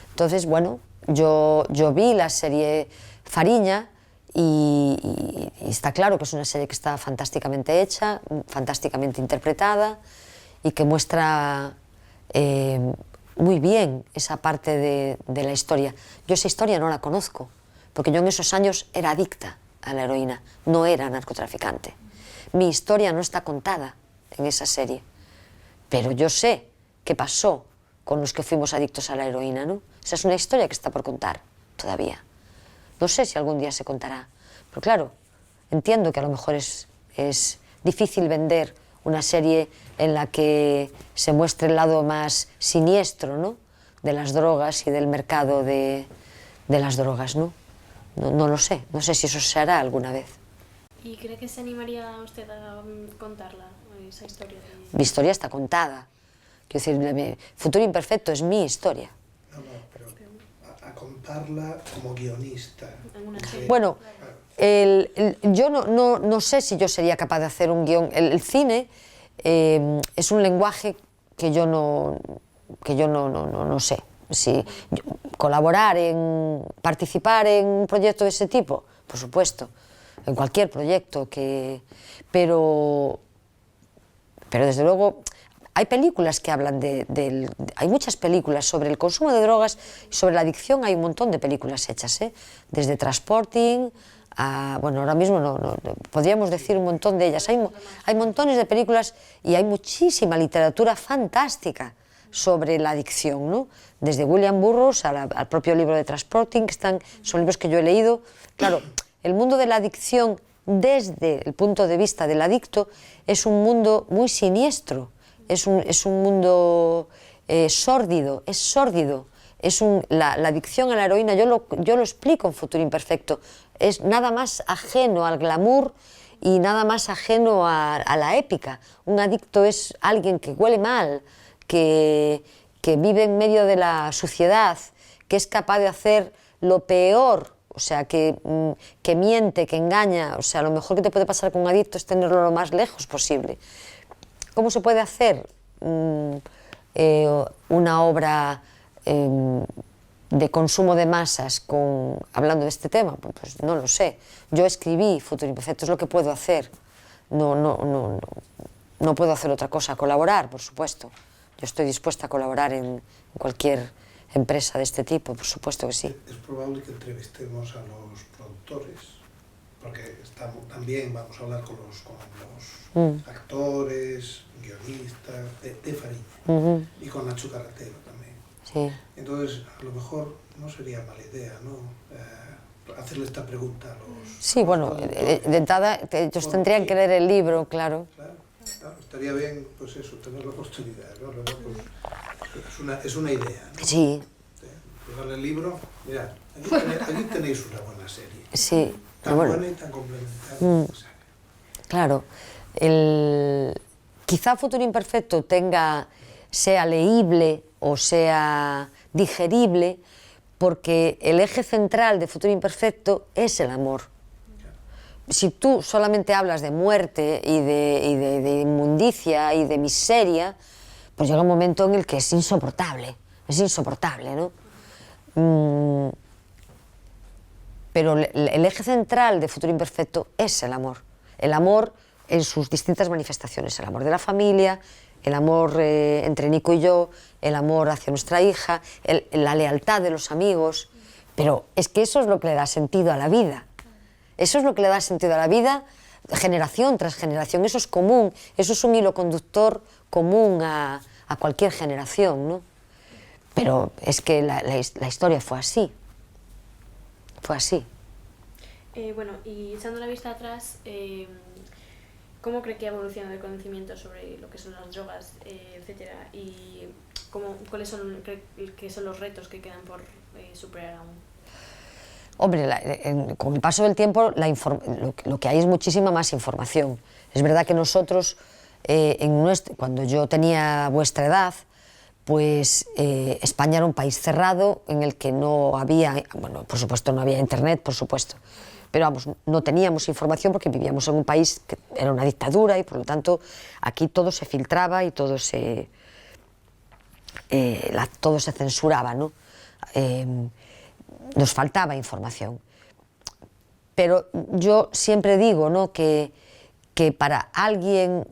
Entonces, bueno, yo vi la serie Fariña y está claro que es una serie que está fantásticamente hecha, fantásticamente interpretada y que muestra muy bien esa parte de la historia. Yo esa historia no la conozco, porque yo en esos años era adicta a la heroína, no era narcotraficante. Mi historia no está contada en esa serie, pero yo sé qué pasó con los que fuimos adictos a la heroína, ¿no? Esa es una historia que está por contar todavía. No sé si algún día se contará, pero claro, entiendo que a lo mejor es difícil vender una serie en la que se muestre el lado más siniestro, ¿no?, de las drogas y del mercado de las drogas, ¿no? No lo sé, no sé si eso se hará alguna vez. ¿Y cree que se animaría usted a contarla, esa historia? Mi historia está contada. Quiero decir, Futuro Imperfecto es mi historia. No, pero a contarla como guionista. Bueno, yo no sé si yo sería capaz de hacer un guión. El cine es un lenguaje que yo no sé. Si colaborar, participar en un proyecto de ese tipo, por supuesto, en cualquier proyecto, pero desde luego hay películas que hablan hay muchas películas sobre el consumo de drogas, sobre la adicción, hay un montón de películas hechas, desde Transporting a, bueno, ahora mismo podríamos decir un montón de ellas, hay montones de películas y hay muchísima literatura fantástica sobre la adicción, ¿no? Desde William Burroughs al propio libro de Transporting, son libros que yo he leído. Claro, el mundo de la adicción desde el punto de vista del adicto es un mundo muy siniestro, es un mundo sórdido, la adicción a la heroína, yo lo explico en Futuro Imperfecto, es nada más ajeno al glamour y nada más ajeno a la épica. Un adicto es alguien que huele mal, que vive en medio de la suciedad, que es capaz de hacer lo peor, o sea, que miente, que engaña. O sea, lo mejor que te puede pasar con un adicto es tenerlo lo más lejos posible. ¿Cómo se puede hacer una obra de consumo de masas hablando de este tema? Pues no lo sé. Yo escribí Futuro Imperfecto, es lo que puedo hacer. No puedo hacer otra cosa, colaborar, por supuesto. Yo estoy dispuesta a colaborar en cualquier empresa de este tipo, por supuesto que sí. Es probable que entrevistemos a los productores, porque también vamos a hablar con los actores, guionistas, de Fariña, y con Nacho Carretero también. Sí. Entonces, a lo mejor no sería mala idea, ¿no? Hacerle esta pregunta a los... Sí, bueno, de entrada ellos tendrían que leer el libro, claro. Claro, estaría bien, pues eso, tener la oportunidad, ¿no? Luego, pues, es una idea, ¿no? Sí. Llevarle el libro, mirad, aquí tenéis una buena serie. Sí. Tan bueno, buena y tan complementaria. Claro. Quizá Futuro Imperfecto sea leíble o sea digerible, porque el eje central de Futuro Imperfecto es el amor. Si tú solamente hablas de muerte y de inmundicia y de miseria, pues llega un momento en el que es insoportable, ¿no? Pero el eje central de Futuro Imperfecto es el amor en sus distintas manifestaciones, el amor de la familia, el amor entre Nico y yo, el amor hacia nuestra hija, la lealtad de los amigos, pero es que eso es lo que le da sentido a la vida. Eso es lo que le da sentido a la vida, generación tras generación. Eso es común, eso es un hilo conductor común a cualquier generación, ¿no? Pero es que la historia fue así. Fue así. Bueno, y echando la vista atrás, ¿cómo cree que ha evolucionado el conocimiento sobre lo que son las drogas, etcétera? Y ¿cuáles son los retos que quedan por superar aún? Hombre, con el paso del tiempo lo que hay es muchísima más información. Es verdad que nosotros, cuando yo tenía vuestra edad, pues España era un país cerrado en el que no había, bueno, por supuesto no había internet, por supuesto, pero vamos, no teníamos información porque vivíamos en un país que era una dictadura y por lo tanto aquí todo se filtraba y todo se censuraba, ¿no? Nos faltaba información. Pero yo siempre digo, ¿no?, que para alguien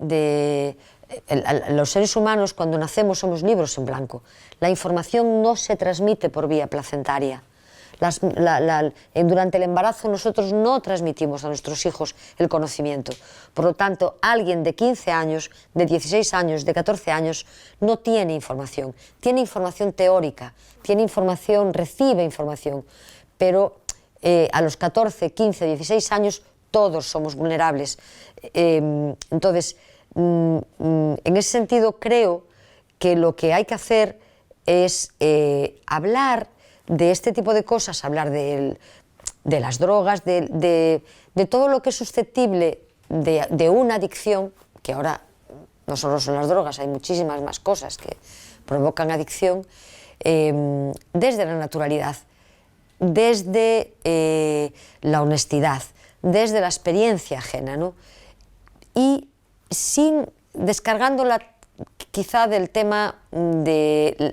los seres humanos, cuando nacemos, somos libros en blanco. La información no se transmite por vía placentaria. Durante el embarazo nosotros no transmitimos a nuestros hijos el conocimiento. Por lo tanto, alguien de 15 años, de 16 años, de 14 años, no tiene información. Tiene información teórica, recibe información, pero a los 14, 15, 16 años todos somos vulnerables. Entonces, en ese sentido creo que lo que hay que hacer es hablar de este tipo de cosas, hablar de las drogas, de todo lo que es susceptible de una adicción, que ahora no solo son las drogas, hay muchísimas más cosas que provocan adicción, desde la naturalidad, desde la honestidad, desde la experiencia ajena, ¿no? Y sin descargándola quizá del tema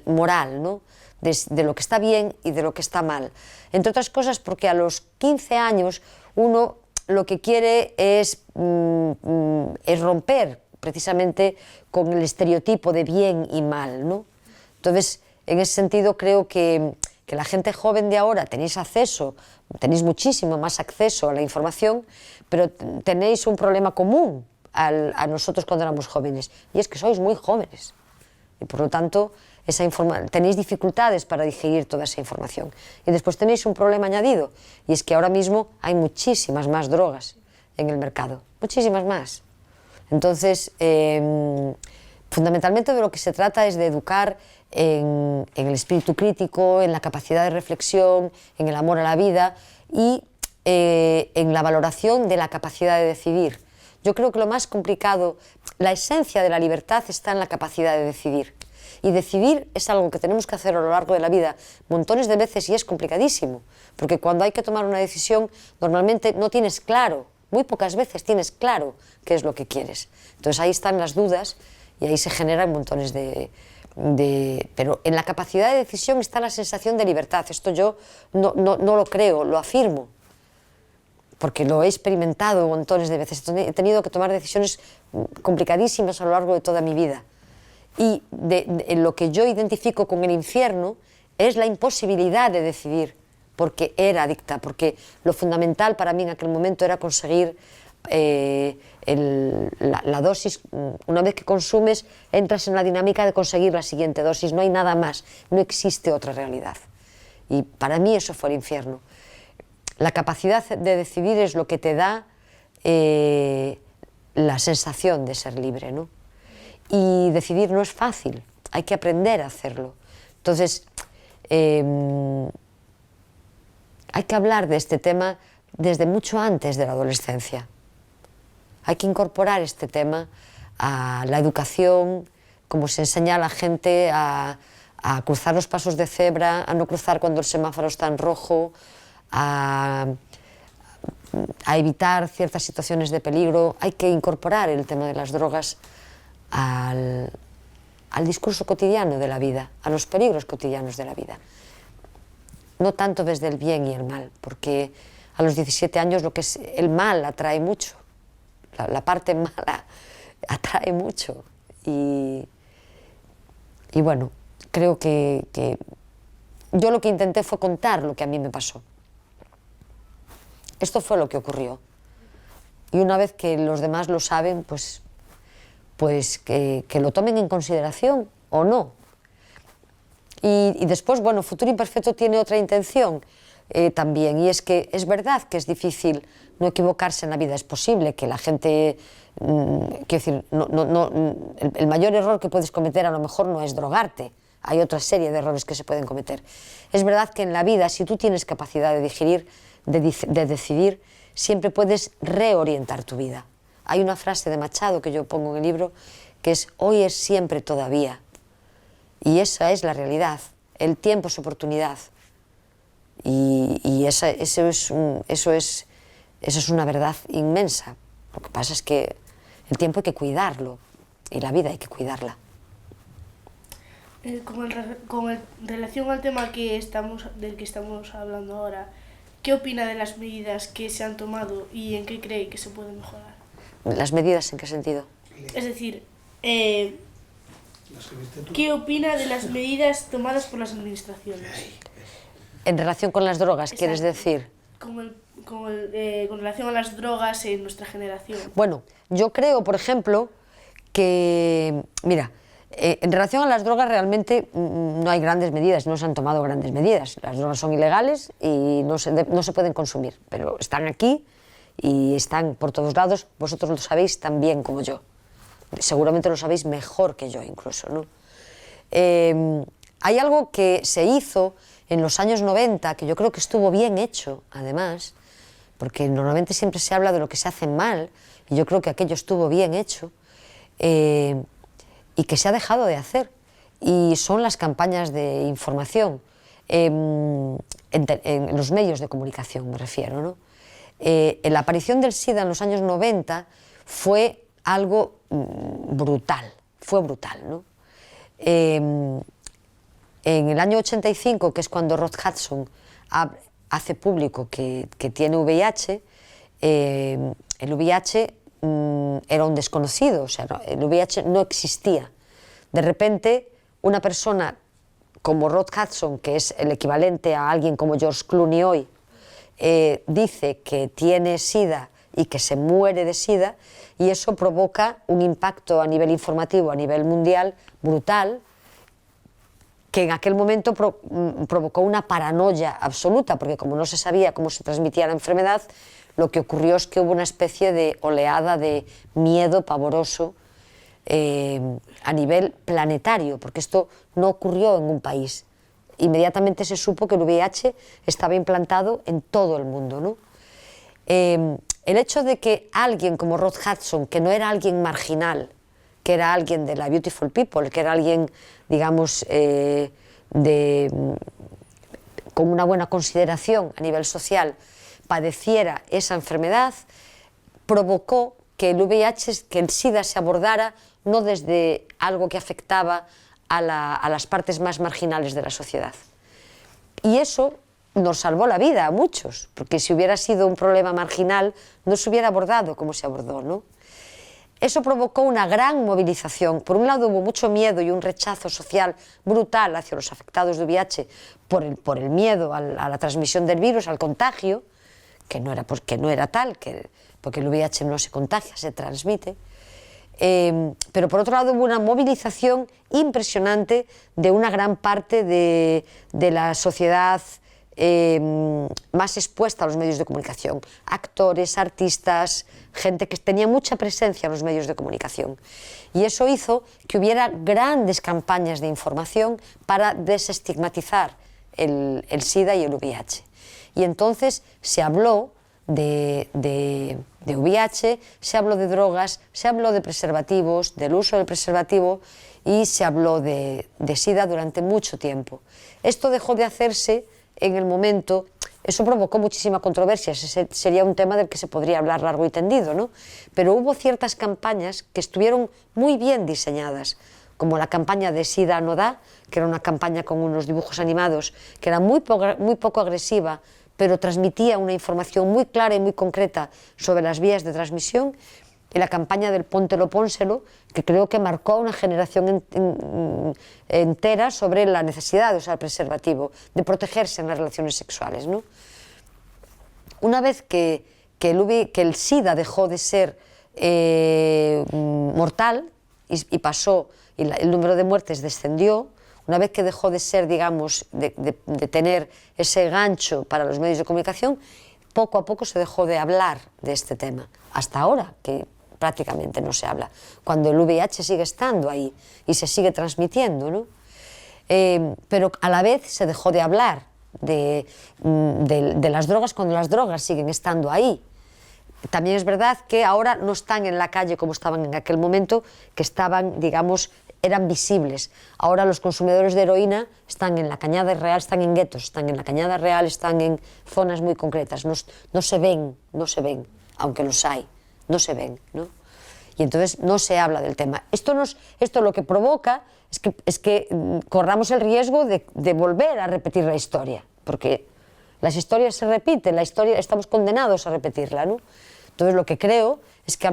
moral, ¿no? De lo que está bien y de lo que está mal. Entre otras cosas porque a los 15 años uno lo que quiere es romper precisamente con el estereotipo de bien y mal, ¿no? Entonces, en ese sentido creo que la gente joven de ahora tenéis muchísimo más acceso a la información, pero tenéis un problema común a nosotros cuando éramos jóvenes, y es que sois muy jóvenes, y por lo tanto tenéis dificultades para digerir toda esa información. Y después tenéis un problema añadido, y es que ahora mismo hay muchísimas más drogas en el mercado, muchísimas más. Entonces, fundamentalmente de lo que se trata es de educar en el espíritu crítico, en la capacidad de reflexión, en el amor a la vida y en la valoración de la capacidad de decidir. Yo creo que lo más complicado, la esencia de la libertad está en la capacidad de decidir. Y decidir es algo que tenemos que hacer a lo largo de la vida montones de veces y es complicadísimo, porque cuando hay que tomar una decisión normalmente no tienes claro, muy pocas veces tienes claro qué es lo que quieres. Entonces ahí están las dudas y ahí se generan montones pero en la capacidad de decisión está la sensación de libertad. Esto yo no lo creo, lo afirmo, porque lo he experimentado montones de veces. He tenido que tomar decisiones complicadísimas a lo largo de toda mi vida. Y lo que yo identifico con el infierno es la imposibilidad de decidir, porque era adicta, porque lo fundamental para mí en aquel momento era conseguir la dosis. Una vez que consumes, entras en la dinámica de conseguir la siguiente dosis, no hay nada más, no existe otra realidad. Y para mí eso fue el infierno. La capacidad de decidir es lo que te da la sensación de ser libre, ¿no? Y decidir no es fácil, hay que aprender a hacerlo. Entonces, hay que hablar de este tema desde mucho antes de la adolescencia. Hay que incorporar este tema a la educación, como se enseña a la gente a cruzar los pasos de cebra, a no cruzar cuando el semáforo está en rojo, a evitar ciertas situaciones de peligro. Hay que incorporar el tema de las drogas al discurso cotidiano de la vida, a los peligros cotidianos de la vida. No tanto desde el bien y el mal, porque a los 17 años lo que es el mal atrae mucho, la parte mala atrae mucho. Y bueno, creo que yo lo que intenté fue contar lo que a mí me pasó. Esto fue lo que ocurrió. Y una vez que los demás lo saben, pues que lo tomen en consideración o no. Y después, bueno, Futuro Imperfecto tiene otra intención también, y es que es verdad que es difícil no equivocarse en la vida. Es posible que la gente, quiero decir, el mayor error que puedes cometer a lo mejor no es drogarte, hay otra serie de errores que se pueden cometer. Es verdad que en la vida, si tú tienes capacidad de digerir, de decidir, siempre puedes reorientar tu vida. Hay una frase de Machado que yo pongo en el libro que es: hoy es siempre todavía. Y esa es la realidad. El tiempo es oportunidad. Y eso es una verdad inmensa. Lo que pasa es que el tiempo hay que cuidarlo y la vida hay que cuidarla. Con relación al tema del que estamos hablando ahora, ¿qué opina de las medidas que se han tomado y en qué cree que se puede mejorar? ¿Las medidas en qué sentido? Es decir, ¿qué opina de las medidas tomadas por las administraciones? En relación con las drogas, Exacto. ¿Quieres decir? Con relación a las drogas en nuestra generación. Bueno, yo creo, por ejemplo, que, mira, en relación a las drogas realmente no hay grandes medidas, no se han tomado grandes medidas. Las drogas son ilegales y no se pueden consumir, pero están aquí y están por todos lados. Vosotros lo sabéis tan bien como yo. Seguramente lo sabéis mejor que yo incluso, ¿no? Hay algo que se hizo en los años 90, que yo creo que estuvo bien hecho, además, porque normalmente siempre se habla de lo que se hace mal, y yo creo que aquello estuvo bien hecho, y que se ha dejado de hacer, y son las campañas de información, en los medios de comunicación me refiero, ¿no? La aparición del SIDA en los años 90 fue algo brutal, ¿no? En el año 85, que es cuando Rod Hudson hace público que tiene VIH, el VIH era un desconocido, o sea, el VIH no existía. De repente, una persona como Rod Hudson, que es el equivalente a alguien como George Clooney hoy, dice que tiene SIDA y que se muere de SIDA, y eso provoca un impacto a nivel informativo, a nivel mundial, brutal, que en aquel momento provocó una paranoia absoluta, porque como no se sabía cómo se transmitía la enfermedad, lo que ocurrió es que hubo una especie de oleada de miedo pavoroso a nivel planetario, porque esto no ocurrió en un país. Inmediatamente se supo que el VIH estaba implantado en todo el mundo, ¿no? El hecho de que alguien como Rod Hudson, que no era alguien marginal, que era alguien de la Beautiful People, que era alguien, digamos, con una buena consideración a nivel social, padeciera esa enfermedad, provocó que el VIH, que el SIDA se abordara no desde algo que afectaba a las partes más marginales de la sociedad. Y eso nos salvó la vida a muchos, porque si hubiera sido un problema marginal no se hubiera abordado como se abordó, ¿no? Eso provocó una gran movilización. Por un lado hubo mucho miedo y un rechazo social brutal hacia los afectados de VIH por el miedo a la transmisión del virus, al contagio, que no era tal, porque el VIH no se contagia, se transmite. Pero por otro lado hubo una movilización impresionante de una gran parte de la sociedad más expuesta a los medios de comunicación, actores, artistas, gente que tenía mucha presencia en los medios de comunicación. Y eso hizo que hubiera grandes campañas de información para desestigmatizar el SIDA y el VIH. Y entonces se habló de VIH, se habló de drogas, se habló de preservativos, del uso del preservativo, y se habló de SIDA durante mucho tiempo. Esto dejó de hacerse en el momento, eso provocó muchísima controversia, ese sería un tema del que se podría hablar largo y tendido, ¿no? Pero hubo ciertas campañas que estuvieron muy bien diseñadas, como la campaña de SIDA no da, que era una campaña con unos dibujos animados, que era muy poco agresiva, pero transmitía una información muy clara y muy concreta sobre las vías de transmisión, y la campaña del Póntelo, Pónselo, que creo que marcó a una generación entera sobre la necesidad de usar preservativo, de protegerse en las relaciones sexuales, ¿no? Una vez que el SIDA dejó de ser mortal y pasó, y el número de muertes descendió, una vez que dejó de ser, digamos, de tener ese gancho para los medios de comunicación, poco a poco se dejó de hablar de este tema. Hasta ahora, que prácticamente no se habla, cuando el VIH sigue estando ahí y se sigue transmitiendo, ¿no? Pero a la vez se dejó de hablar de las drogas cuando las drogas siguen estando ahí. También es verdad que ahora no están en la calle como estaban en aquel momento, que estaban, digamos, eran visibles. Ahora los consumidores de heroína están en la Cañada Real, están en guetos, están en la Cañada Real, están en zonas muy concretas, no se ven, aunque los hay, no se ven, ¿no? Y entonces no se habla del tema. Esto lo que provoca es que corramos el riesgo de volver a repetir la historia, porque las historias se repiten, la historia estamos condenados a repetirla, ¿no? Entonces lo que creo es que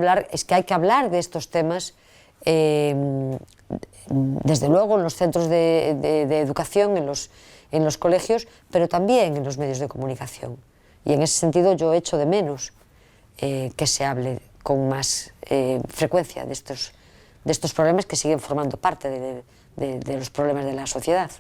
hay que hablar de estos temas, desde luego en los centros de educación, en los colegios, pero también en los medios de comunicación. Y en ese sentido yo echo de menos que se hable con más frecuencia de estos problemas que siguen formando parte de los problemas de la sociedad.